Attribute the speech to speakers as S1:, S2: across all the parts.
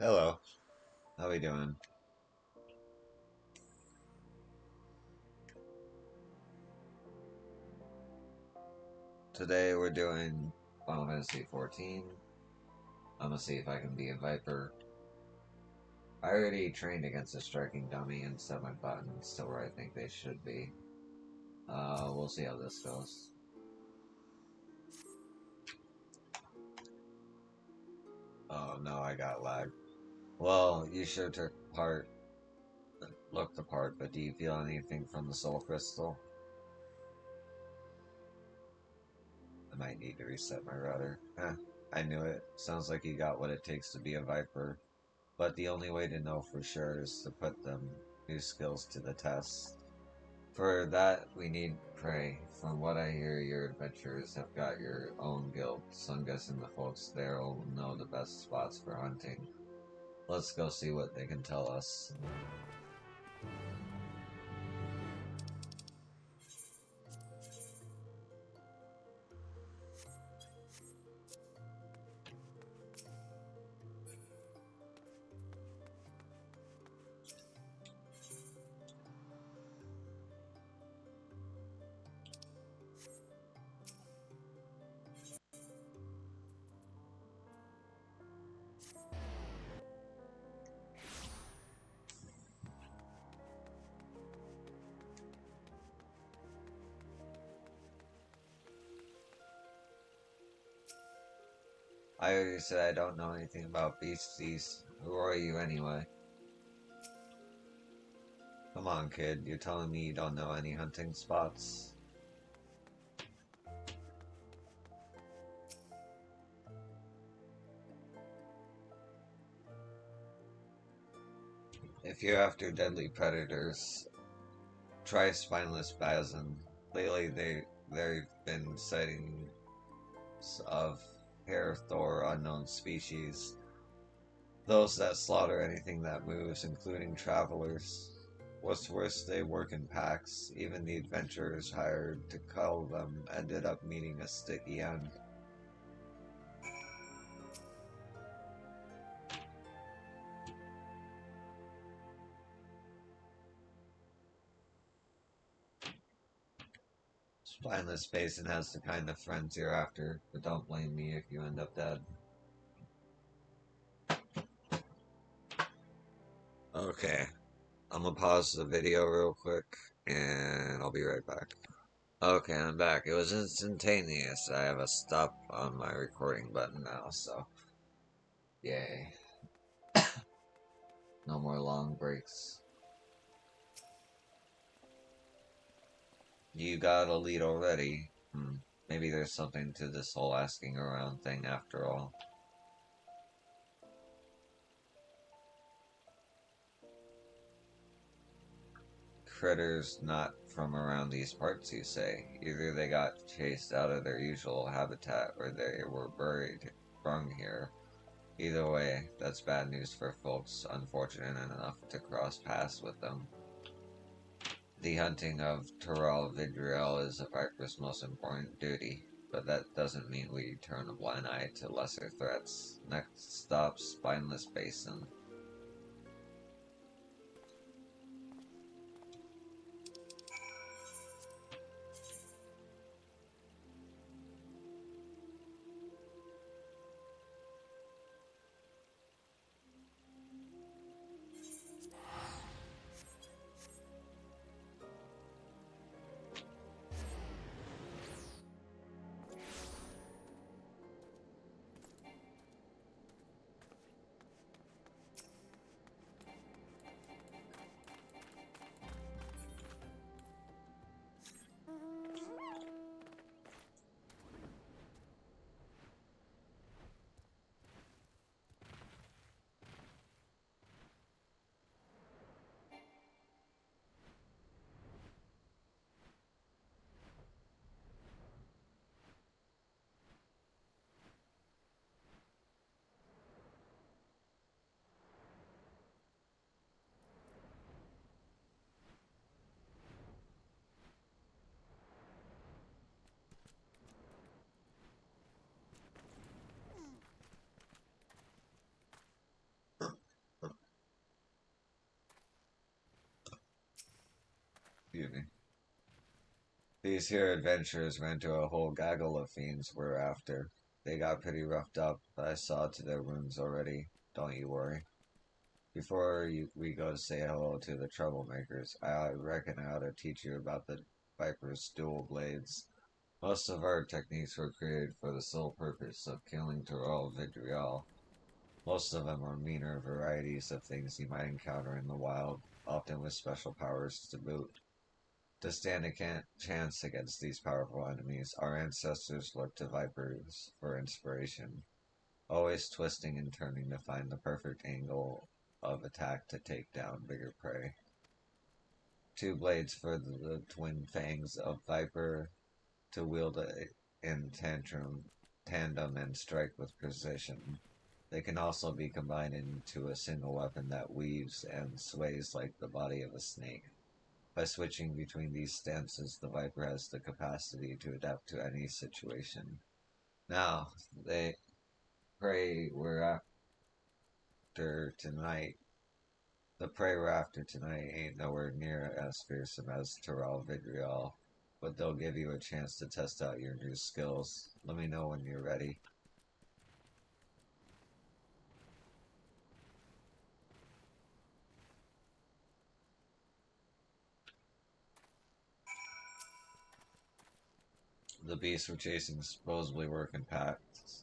S1: Hello, how we doing? Today we're doing Final Fantasy 14. I'm gonna see if I can be a Viper. I already trained against a striking dummy and set my buttons to where I think they should be. We'll see how this goes. Oh no, I got lag. Well, you sure took part, looked the part, but do you feel anything from the soul crystal? I might need to reset my router. I knew it. Sounds like you got what it takes to be a Viper. But the only way to know for sure is to put them new skills to the test. For that, we need prey. From what I hear, your adventurers have got your own guild, so I'm guessing the folks there will know the best spots for hunting. Let's go see what they can tell us. I already said I don't know anything about beasties. Who are you anyway? Come on, kid. You're telling me you don't know any hunting spots? If you're after deadly predators, try spineless bison. Lately, they've been sightings of hair Thor unknown species. Those that slaughter anything that moves, including travelers. What's worse, they work in packs. Even the adventurers hired to cull them ended up meeting a sticky end. Spineless Basin has the kind of friends you're after, but don't blame me if you end up dead. Okay, I'm gonna pause the video real quick, and I'll be right back. Okay, I'm back. It was instantaneous. I have a stop on my recording button now, so yay. No more long breaks. You got a lead already. Maybe there's something to this whole asking around thing after all. Critters not from around these parts, you say. Either they got chased out of their usual habitat or they were sprung here. Either way, that's bad news for folks unfortunate enough to cross paths with them. The hunting of Tural Vidriel is a Viper's most important duty, but that doesn't mean we turn a blind eye to lesser threats. Next stop, Spineless Basin. These here adventurers ran into a whole gaggle of fiends we're after. They got pretty roughed up, but I saw to their wounds already. Don't you worry. We go to say hello to the troublemakers, I reckon I ought to teach you about the Viper's dual blades. Most of our techniques were created for the sole purpose of killing Tyrell Vidriel. Most of them are meaner varieties of things you might encounter in the wild, often with special powers to boot. To stand a chance against these powerful enemies, our ancestors looked to vipers for inspiration, always twisting and turning to find the perfect angle of attack to take down bigger prey. Two blades for the twin fangs of viper to wield in tandem and strike with precision. They can also be combined into a single weapon that weaves and sways like the body of a snake. By switching between these stances, the Viper has the capacity to adapt to any situation. Now, the prey we're after tonight, the prey we're after tonight ain't nowhere near as fearsome as Tyrell Vidriel, but they'll give you a chance to test out your new skills. Let me know when you're ready. The beasts we're chasing supposedly work in packs.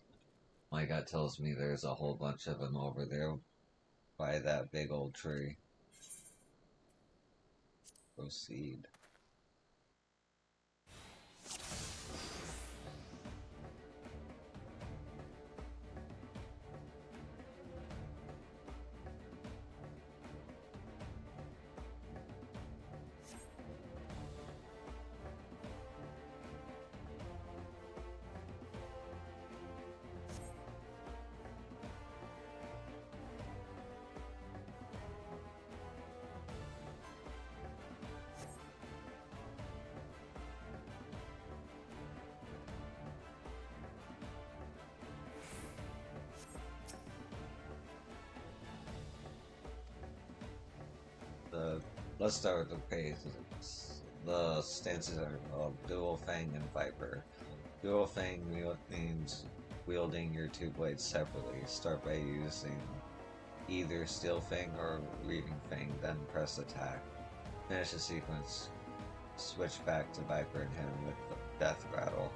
S1: My gut tells me there's a whole bunch of them over there by that big old tree. Proceed. Let's start with the pace. The stances are Dual Fang and Viper. Dual Fang means wielding your two blades separately. Start by using either Steel Fang or Reaving Fang, then press attack. Finish the sequence, switch back to Viper and hit him with the Death Rattle.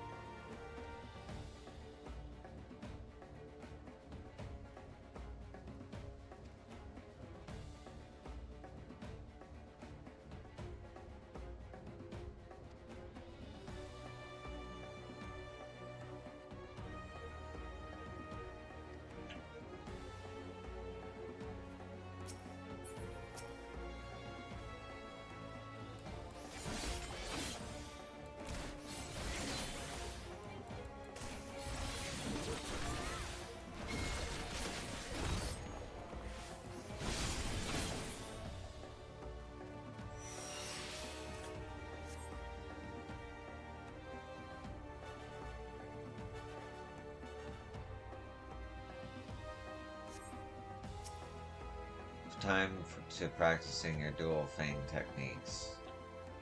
S1: Time to practicing your Dual Fang techniques.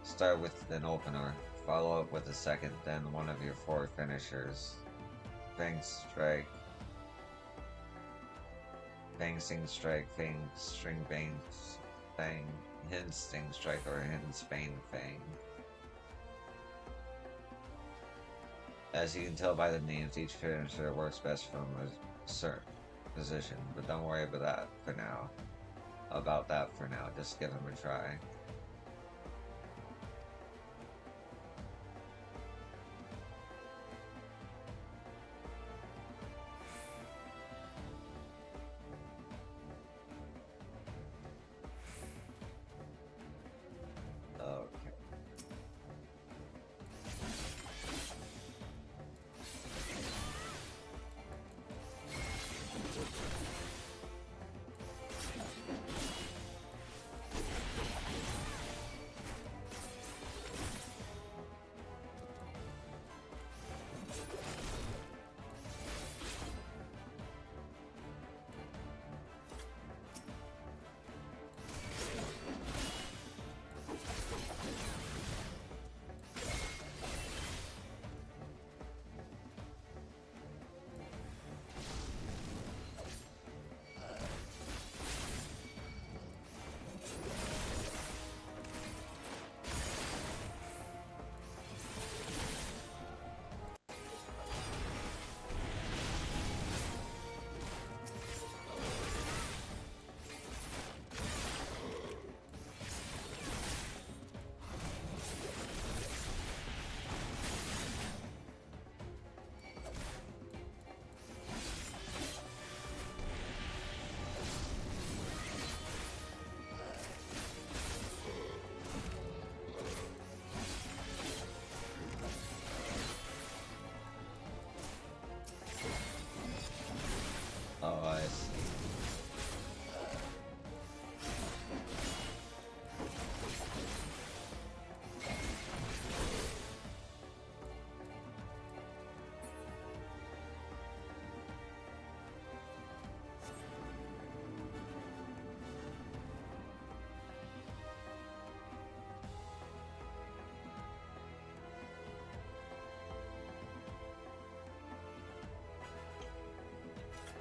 S1: Start with an opener, follow up with a second, then one of your four finishers. Fang Strike, Fang Sting Strike, Fang String Bang, Fang Hidden Sting Strike, or Hidden Spain Fang. As you can tell by the names, each finisher works best from a certain position, but don't worry about that for now. Just give them a try. Okay.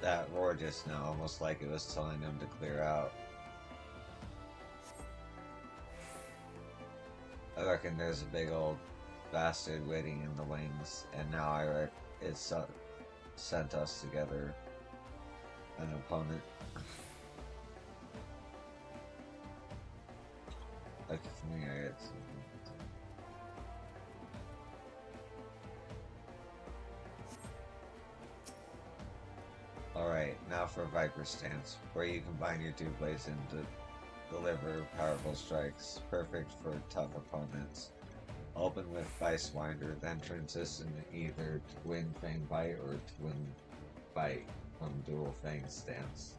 S1: That roar just now, almost like it was telling him to clear out. I reckon there's a big old bastard waiting in the wings, and now it's sent us together an opponent. Like for me, it's. Alright, now for Viper Stance, where you combine your two blades into deliver powerful strikes, perfect for tough opponents. Open with Vice Winder, then transition either Twin Fang Bite or Twin Bite from Dual Fang Stance.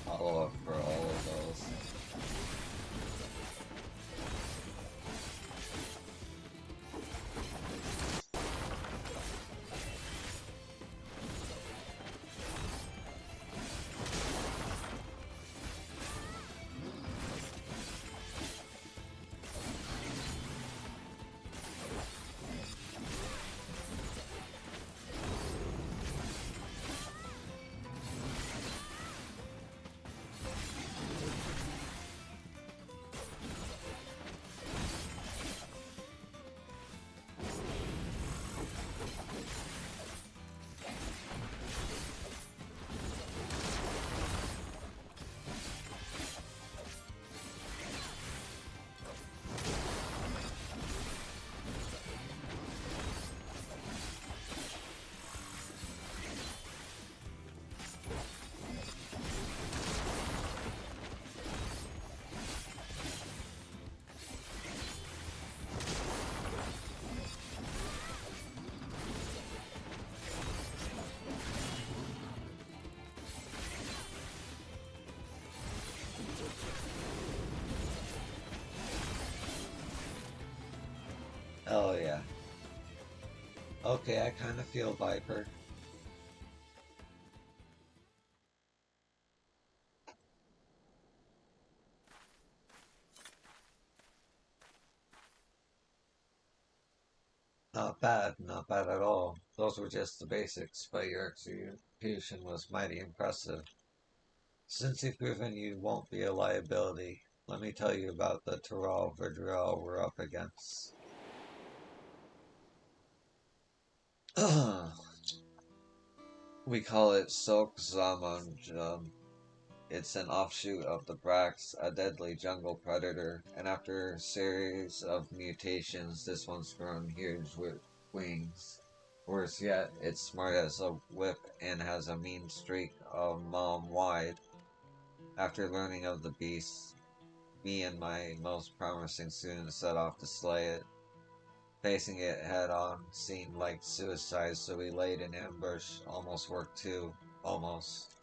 S1: Follow-up for all of those. Oh yeah. Okay, I kind of feel Viper. not bad at all. Those were just the basics, but your execution was mighty impressive. Since you've proven you won't be a liability, let me tell you about the Tyrrell Vidrell we're up against. We call it Sok Zaman. It's an offshoot of the Brax, a deadly jungle predator, and after a series of mutations, this one's grown huge with wings. Worse yet, it's smart as a whip and has a mean streak a mom wide. After learning of the beast, me and my most promising student set off to slay it. Facing it head on seemed like suicide, so we laid in ambush. Almost worked too. Almost.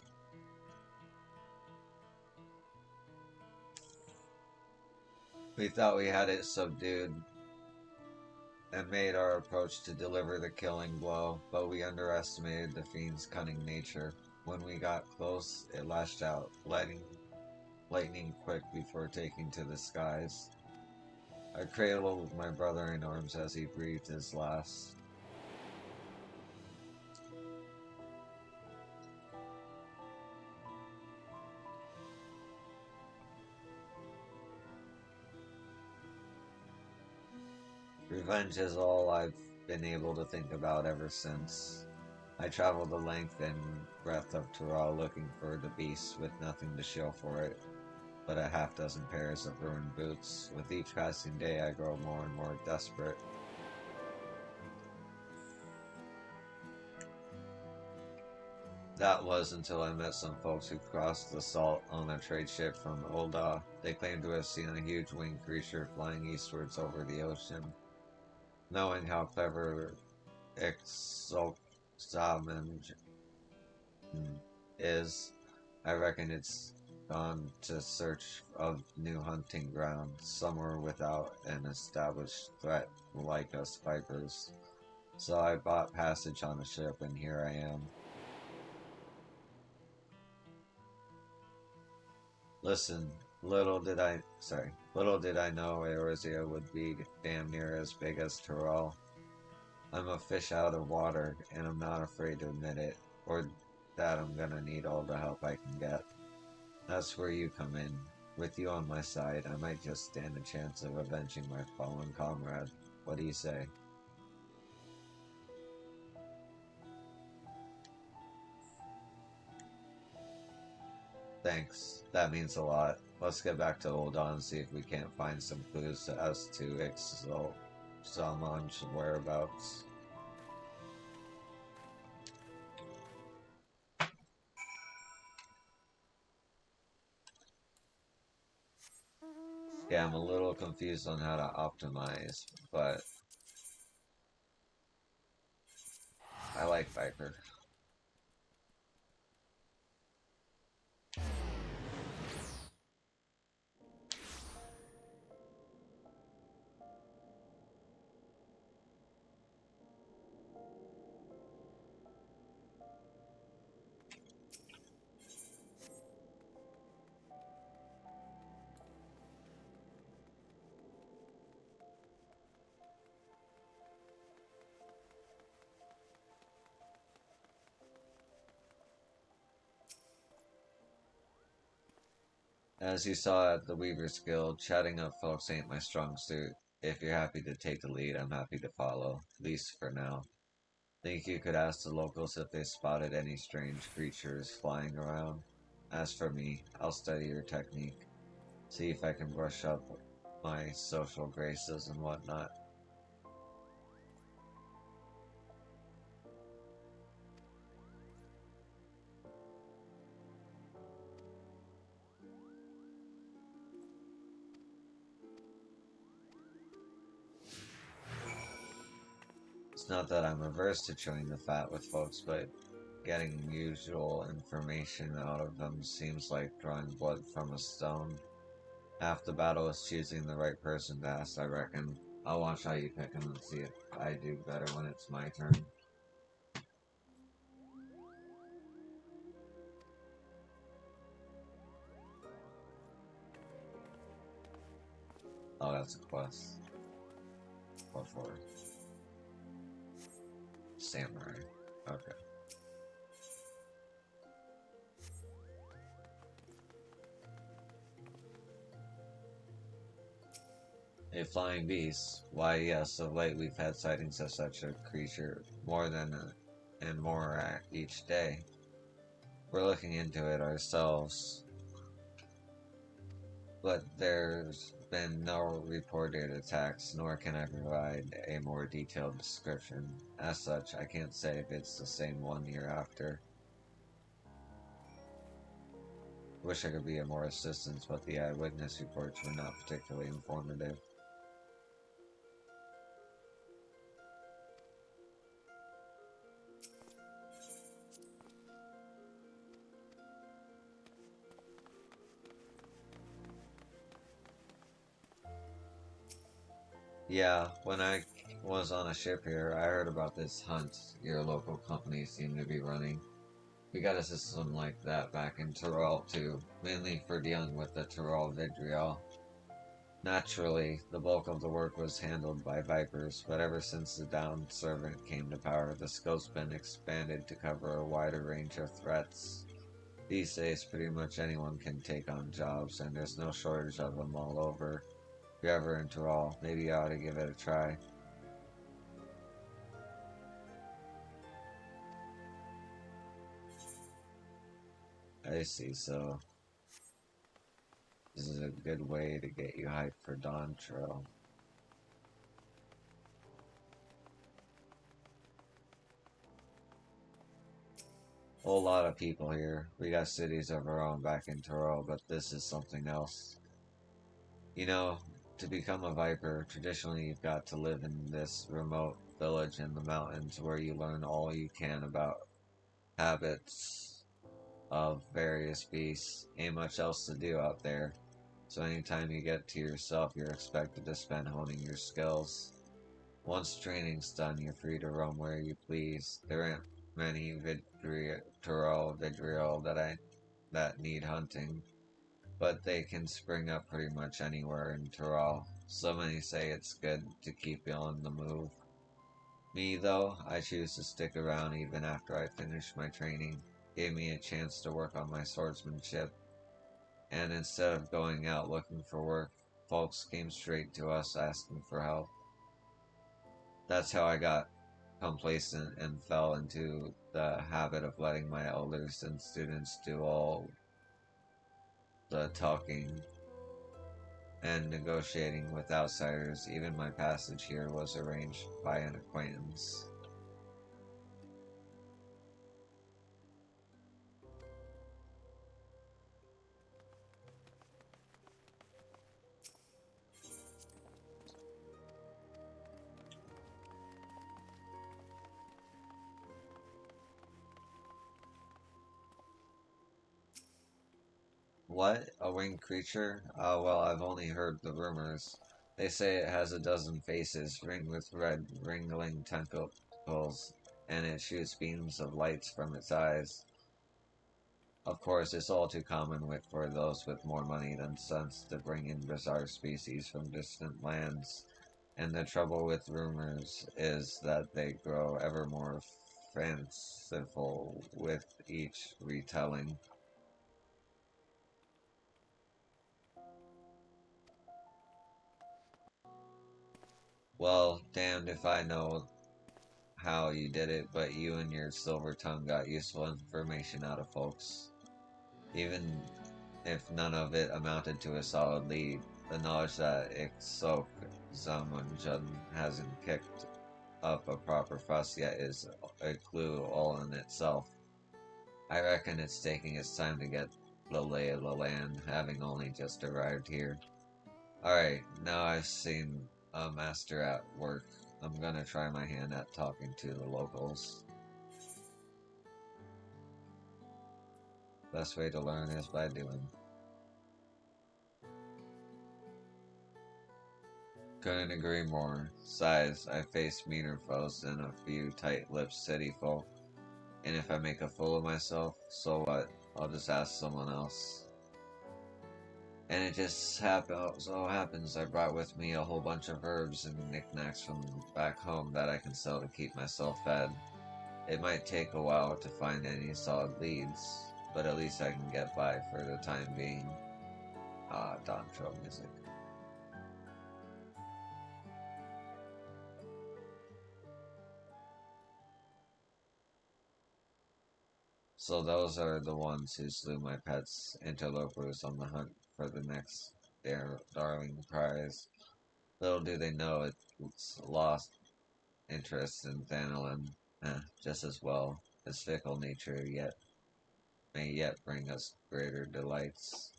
S1: We thought we had it subdued and made our approach to deliver the killing blow, but we underestimated the fiend's cunning nature. When we got close, it lashed out, lightning quick before taking to the skies. I cradled my brother in arms as he breathed his last. Revenge is all I've been able to think about ever since. I traveled the length and breadth of Tural looking for the beast with nothing to show for it, but a half dozen pairs of ruined boots. With each passing day I grow more and more desperate. That was until I met some folks who crossed the salt on a trade ship from Olda. They claimed to have seen a huge winged creature flying eastwards over the ocean. Knowing how clever Ixoxaman is, I reckon it's gone to search of new hunting ground, somewhere without an established threat like us vipers. So I bought passage on a ship, and here I am. Listen, little did I know Eorzea would be damn near as big as Tyrrell. I'm a fish out of water, and I'm not afraid to admit it, or that I'm gonna need all the help I can get. That's where you come in. With you on my side, I might just stand a chance of avenging my fallen comrade. What do you say? Thanks. That means a lot. Let's get back to Uldan and see if we can't find some clues as to Ixoxaman's whereabouts. Yeah, I'm a little confused on how to optimize, but I like Viper. As you saw at the Weaver's Guild, chatting up folks ain't my strong suit. If you're happy to take the lead, I'm happy to follow, at least for now. Think you could ask the locals if they spotted any strange creatures flying around? As for me, I'll study your technique, see if I can brush up my social graces and whatnot. It's not that I'm averse to chewing the fat with folks, but getting usual information out of them seems like drawing blood from a stone. Half the battle is choosing the right person to ask, I reckon. I'll watch how you pick them and see if I do better when it's my turn. Oh, that's a quest. What for? samurai. Okay. A flying beast? Why, yes, of late we've had sightings of such a creature and more each day. We're looking into it ourselves, but there's been no reported attacks, nor can I provide a more detailed description. As such, I can't say if it's the same one you're after. Wish I could be of more assistance, but the eyewitness reports were not particularly informative. Yeah, when I was on a ship here, I heard about this hunt your local company seemed to be running. We got a system like that back in Tyrol too, mainly for dealing with the Tyrol vitriol. Naturally, the bulk of the work was handled by Vipers, but ever since the Down Servant came to power, the scope's been expanded to cover a wider range of threats. These days, pretty much anyone can take on jobs, and there's no shortage of them all over. If you're ever in Tyrol, maybe you ought to give it a try. I see, so this is a good way to get you hyped for Dawn Trail. Whole lot of people here. We got cities of our own back in Tyrol, but this is something else. You know, to become a Viper, traditionally you've got to live in this remote village in the mountains where you learn all you can about habits of various beasts. Ain't much else to do out there. So anytime you get to yourself, you're expected to spend honing your skills. Once training's done, you're free to roam where you please. There aren't many vitriol that need hunting, but they can spring up pretty much anywhere in Tyrol. So many say it's good to keep you on the move. Me, though, I choose to stick around even after I finish my training. Gave me a chance to work on my swordsmanship, and instead of going out looking for work, folks came straight to us asking for help. That's how I got complacent and fell into the habit of letting my elders and students do all the talking and negotiating with outsiders. Even my passage here was arranged by an acquaintance. What? A winged creature? Well, I've only heard the rumors. They say it has a dozen faces, ringed with red, wriggling tentacles, and it shoots beams of lights from its eyes. Of course, it's all too common for those with more money than sense to bring in bizarre species from distant lands. And the trouble with rumors is that they grow ever more fanciful with each retelling. Well, damned if I know how you did it, but you and your silver tongue got useful information out of folks. Even if none of it amounted to a solid lead, the knowledge that Ixok Zamunjun hasn't kicked up a proper fuss yet is a clue all in itself. I reckon it's taking its time to get the lay of the land, having only just arrived here. Alright, now I've seen a master at work. I'm gonna try my hand at talking to the locals. Best way to learn is by doing. Couldn't agree more. Size, I face meaner foes than a few tight-lipped city folk. And if I make a fool of myself, so what? I'll just ask someone else. And it just so happens I brought with me a whole bunch of herbs and knickknacks from back home that I can sell to keep myself fed. It might take a while to find any solid leads, but at least I can get by for the time being. Ah, Don Show music. So those are the ones who slew my pets, interlopers on the hunt for the next darling prize. Little do they know it's lost interest in Thanalin, just as well. His fickle nature may yet bring us greater delights.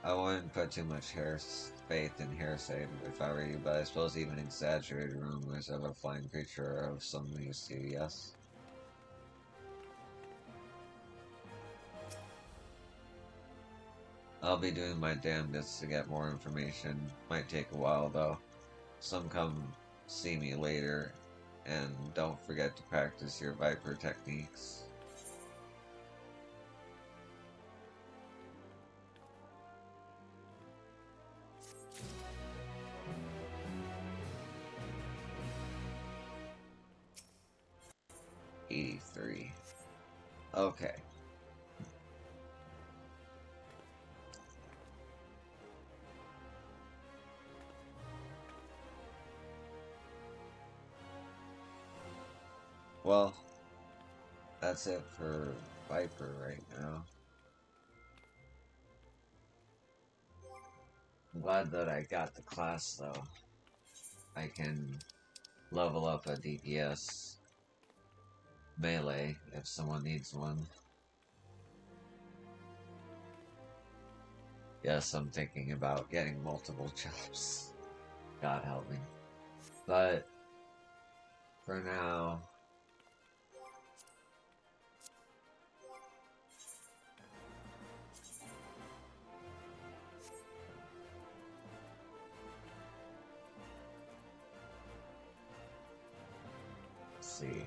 S1: I wouldn't put too much faith in hearsay if I were you, but I suppose even exaggerated rumors of a flying creature are of some use to you, yes? I'll be doing my damnedest to get more information. Might take a while though. Some come see me later, and don't forget to practice your Viper techniques. '83. Okay. Well, that's it for Viper right now. I'm glad that I got the class though. I can level up a DPS melee if someone needs one. Yes, I'm thinking about getting multiple jobs. God help me. But for now, let's see.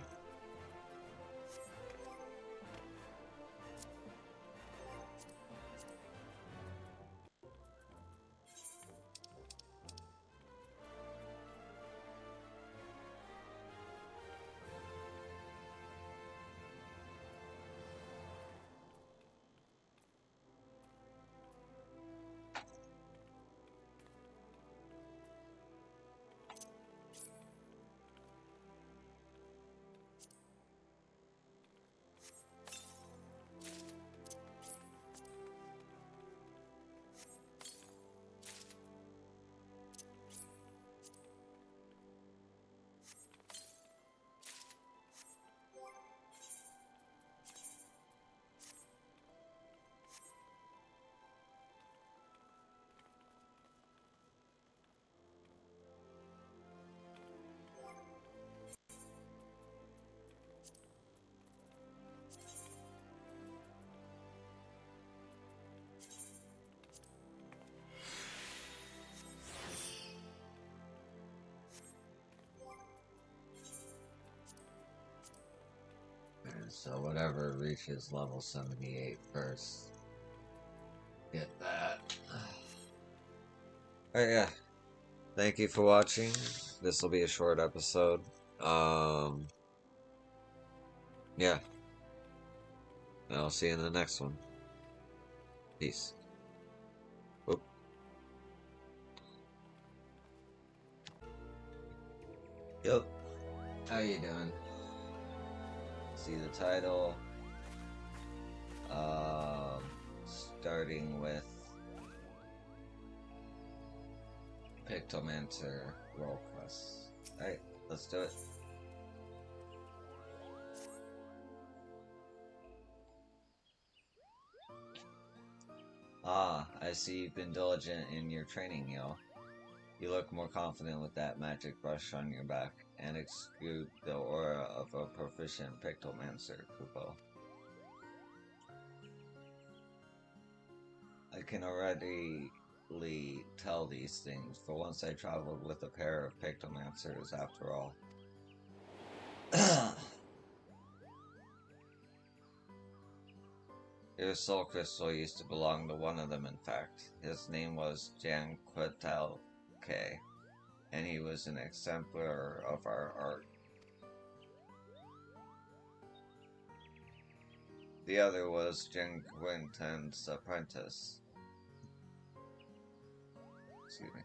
S1: And so whatever reaches level 78 first, get that. Alright, yeah. Thank you for watching. This will be a short episode. Yeah. I'll see you in the next one. Peace. Oop. Yep. How you doing? See the title. Starting with Pictomancer role quest. Alright, let's do it. Ah, I see you've been diligent in your training, yo. You look more confident with that magic brush on your back, and exude the aura of a proficient Pictomancer, Kupo. I can already tell these things, for once I traveled with a pair of Pictomancers after all. Your soul crystal used to belong to one of them, in fact. His name was Janquetelke, and he was an exemplar of our art. The other was Janquinton's apprentice. Excuse me.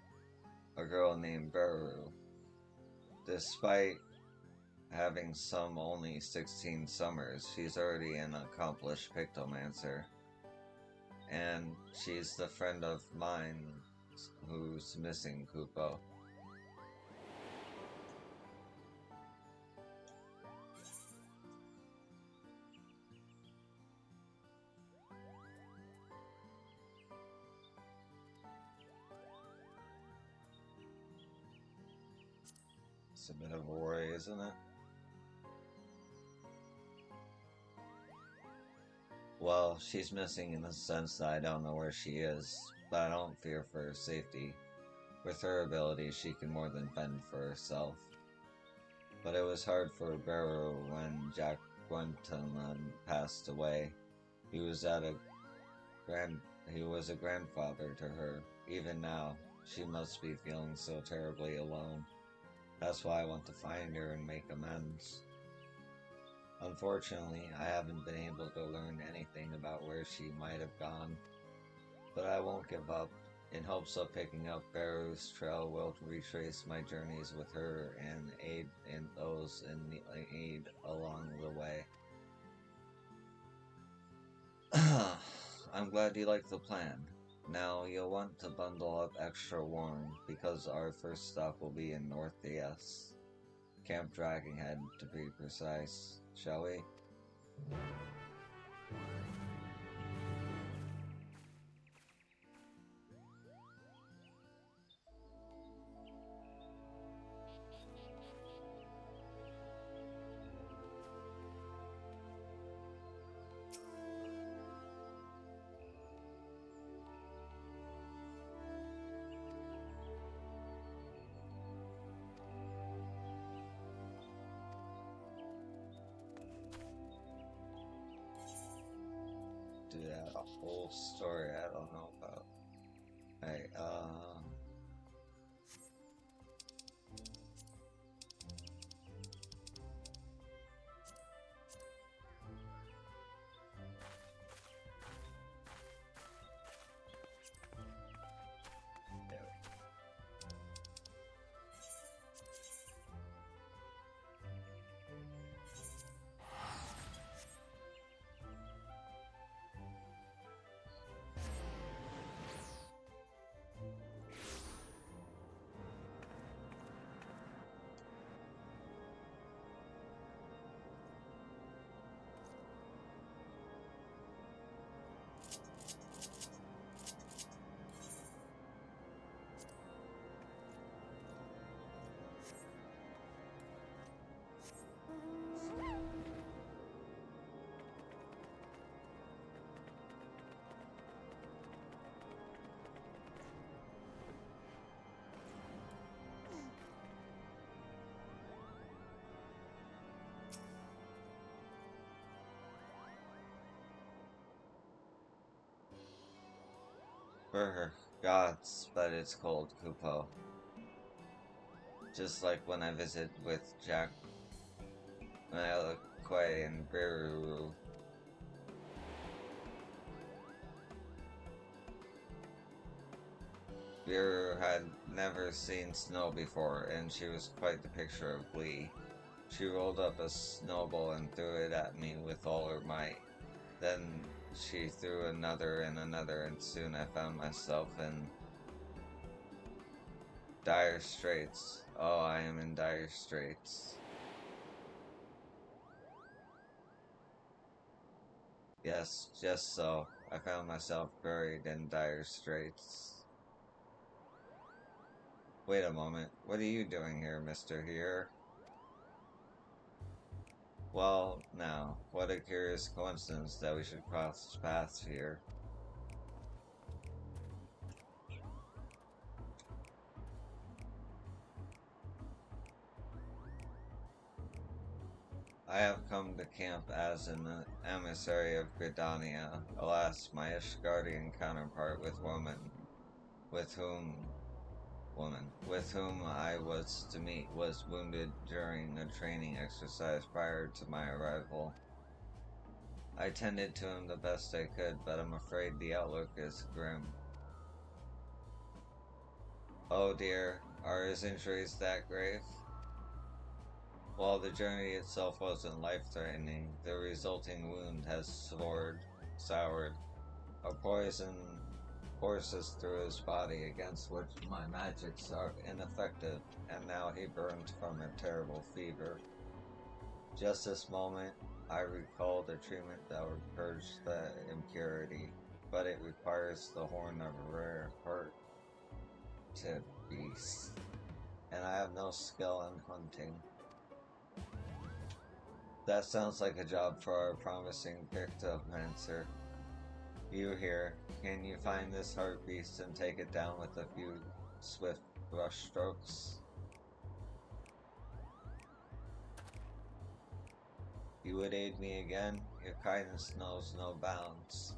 S1: A girl named Beru. Despite having some only 16 summers, she's already an accomplished pictomancer. And she's the friend of mine who's missing, Kupo. It's a bit of a worry, isn't it? Well, she's missing in the sense that I don't know where she is, but I don't fear for her safety. With her ability, she can more than fend for herself. But it was hard for Beru when Jack Quentin passed away. He was a grandfather to her. Even now, she must be feeling so terribly alone. That's why I want to find her and make amends. Unfortunately, I haven't been able to learn anything about where she might have gone. But I won't give up. In hopes of picking up Beru's trail, will retrace my journeys with her and aid in those in need along the way. I'm glad you like the plan. Now you'll want to bundle up extra warm, because our first stop will be in North DS. Camp Dragonhead, to be precise. Shall we? Do that whole story I don't know about. Hey, for gods, but it's cold, Kupo. Just like when I visit with Jack Quay and Beru. Beru had never seen snow before, and she was quite the picture of glee. She rolled up a snowball and threw it at me with all her might. Then she threw another and another, and soon I found myself in dire straits. Oh, I am in dire straits. Yes, just so. I found myself buried in dire straits. Wait a moment. What are you doing here, Mr. Here? Well, now, what a curious coincidence that we should cross paths here. I have come to camp as an emissary of Gridania. Alas, my Ishgardian counterpart with whom with whom I was to meet was wounded during a training exercise prior to my arrival. I tended to him the best I could, but I'm afraid the outlook is grim. Oh dear, are his injuries that grave? While the journey itself wasn't life-threatening, the resulting wound has soured. A poison courses through his body against which my magics are ineffective, and now he burns from a terrible fever. Just this moment, I recalled a treatment that would purge the impurity, but it requires the horn of a rare heart to beast, and I have no skill in hunting. That sounds like a job for our promising pictomancer. You here, can you find this heart beast and take it down with a few swift brush strokes? You would aid me again? Your kindness knows no bounds.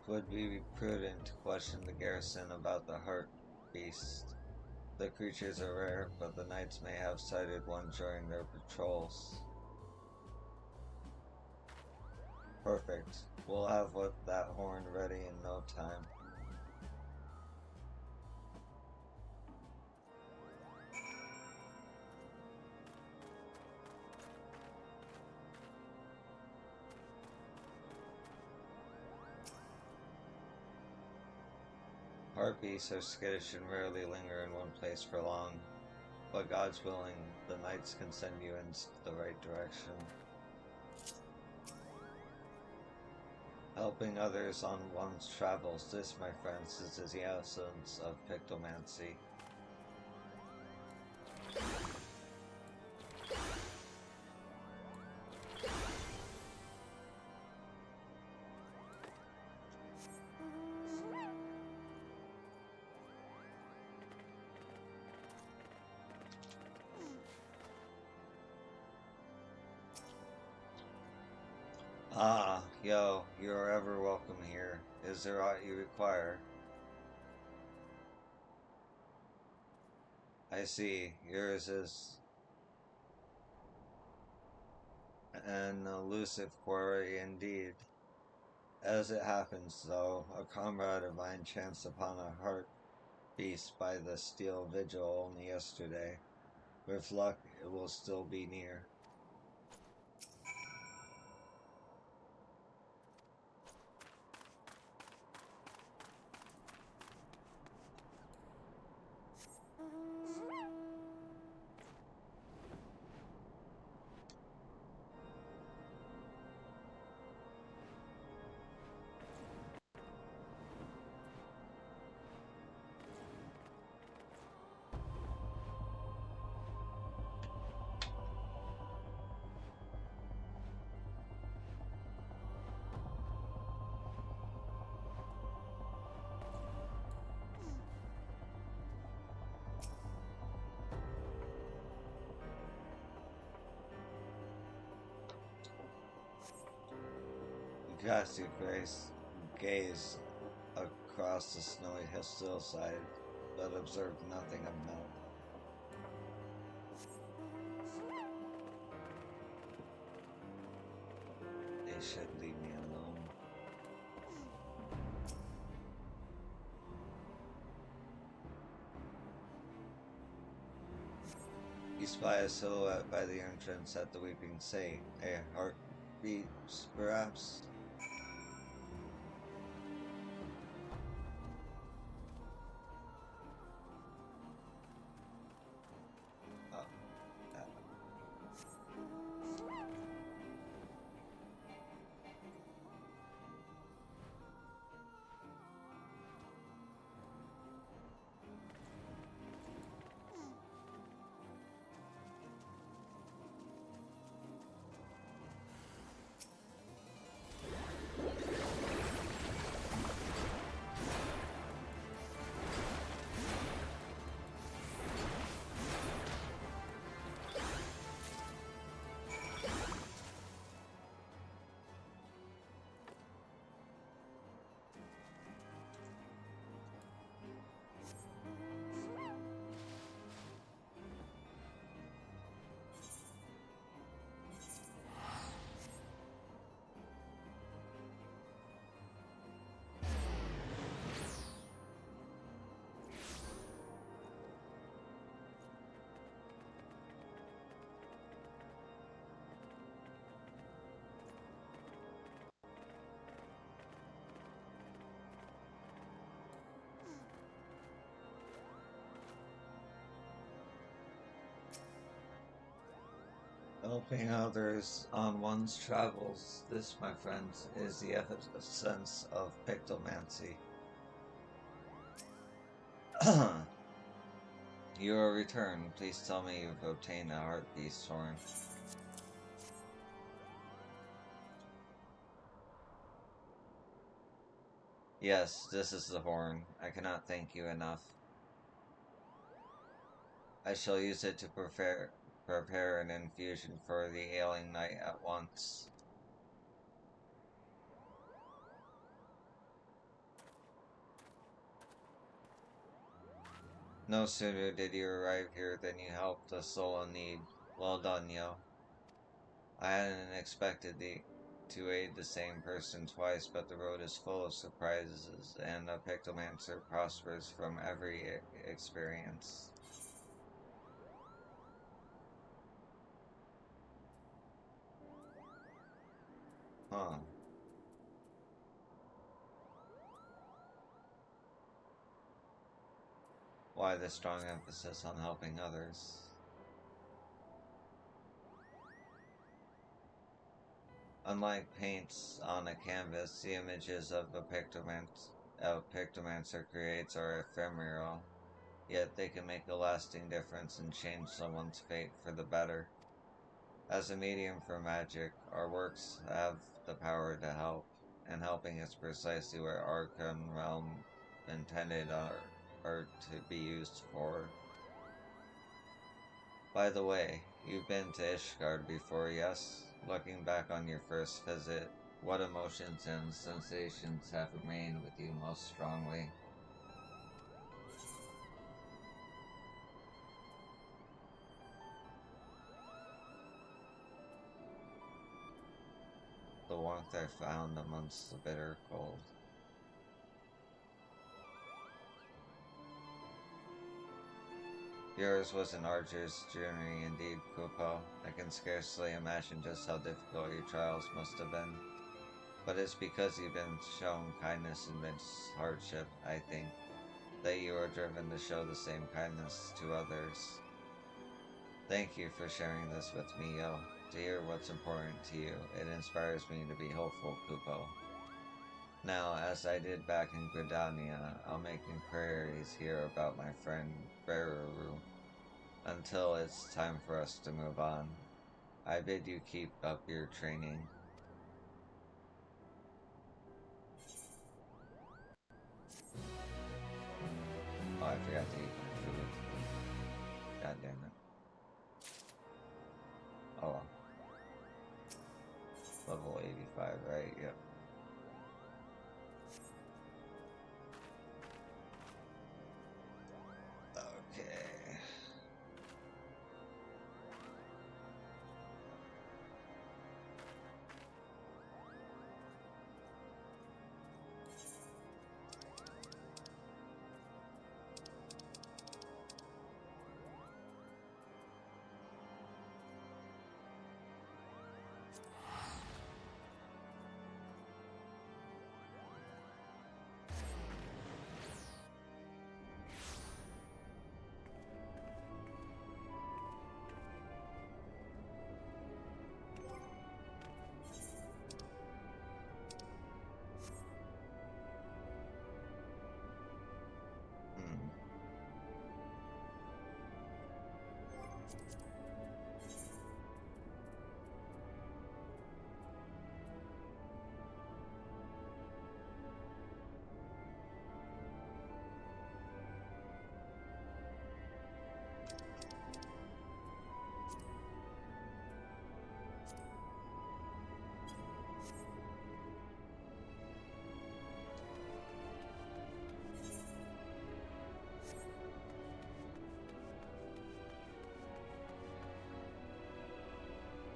S1: It would be prudent to question the garrison about the heart beast. The creatures are rare, but the knights may have sighted one during their patrols. Perfect. We'll have that horn ready in no time. Heart beasts are skittish and rarely linger in one place for long, but God's willing, the knights can send you in the right direction. Helping others on one's travels, this, my friends, is the essence of pictomancy. Ah, yo, you are ever welcome here. Is there aught you require? I see, yours is an elusive quarry indeed. As it happens, though, a comrade of mine chanced upon a heart beast by the steel vigil only yesterday. With luck, it will still be near. You cast your gaze across the snowy hillside, but observed nothing of note. They should leave me alone. You spy a silhouette by the entrance at the Weeping Sea. A heart beats, perhaps? Oh, uh, Helping others on one's travels. This, my friends, is the essence of pictomancy. You are returned. Please tell me you've obtained a heart beast horn. Yes, this is the horn. I cannot thank you enough. I shall use it to prepare an infusion for the ailing knight at once. No sooner did you arrive here than you helped a soul in need. Well done, yo. I hadn't expected to aid the same person twice, but the road is full of surprises, and a pictomancer prospers from every experience. Huh. Why the strong emphasis on helping others? Unlike paints on a canvas, the images of a pictomancer creates are ephemeral, yet they can make a lasting difference and change someone's fate for the better. As a medium for magic, our works have the power to help, and helping is precisely what Archon Realm intended are to be used for. By the way, you've been to Ishgard before, yes? Looking back on your first visit, what emotions and sensations have remained with you most strongly? The warmth I found amongst the bitter cold. Yours was an arduous journey indeed, Kupo. I can scarcely imagine just how difficult your trials must have been. But it's because you've been shown kindness amidst hardship, I think, that you are driven to show the same kindness to others. Thank you for sharing this with me, yo. To hear what's important to you, it inspires me to be hopeful, Kupo. Now, as I did back in Gridania, I'll make inquiries here about my friend Beruru, until it's time for us to move on. I bid you keep up your training. Oh, I forgot to eat my food. God damn it. Oh well. Level 85, right? Yep. Okay. Hmm.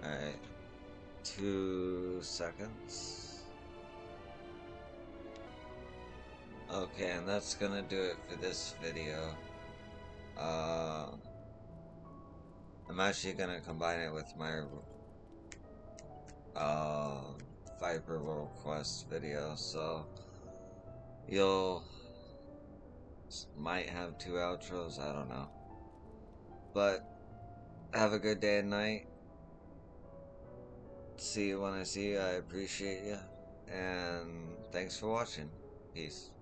S1: Alright. 2 seconds. Okay, and that's gonna do it for this video. I'm actually gonna combine it with my Viper World Quest video, so you'll might have 2 outros, I don't know. But have a good day and night. See you when I see you. I appreciate you. And thanks for watching. Peace.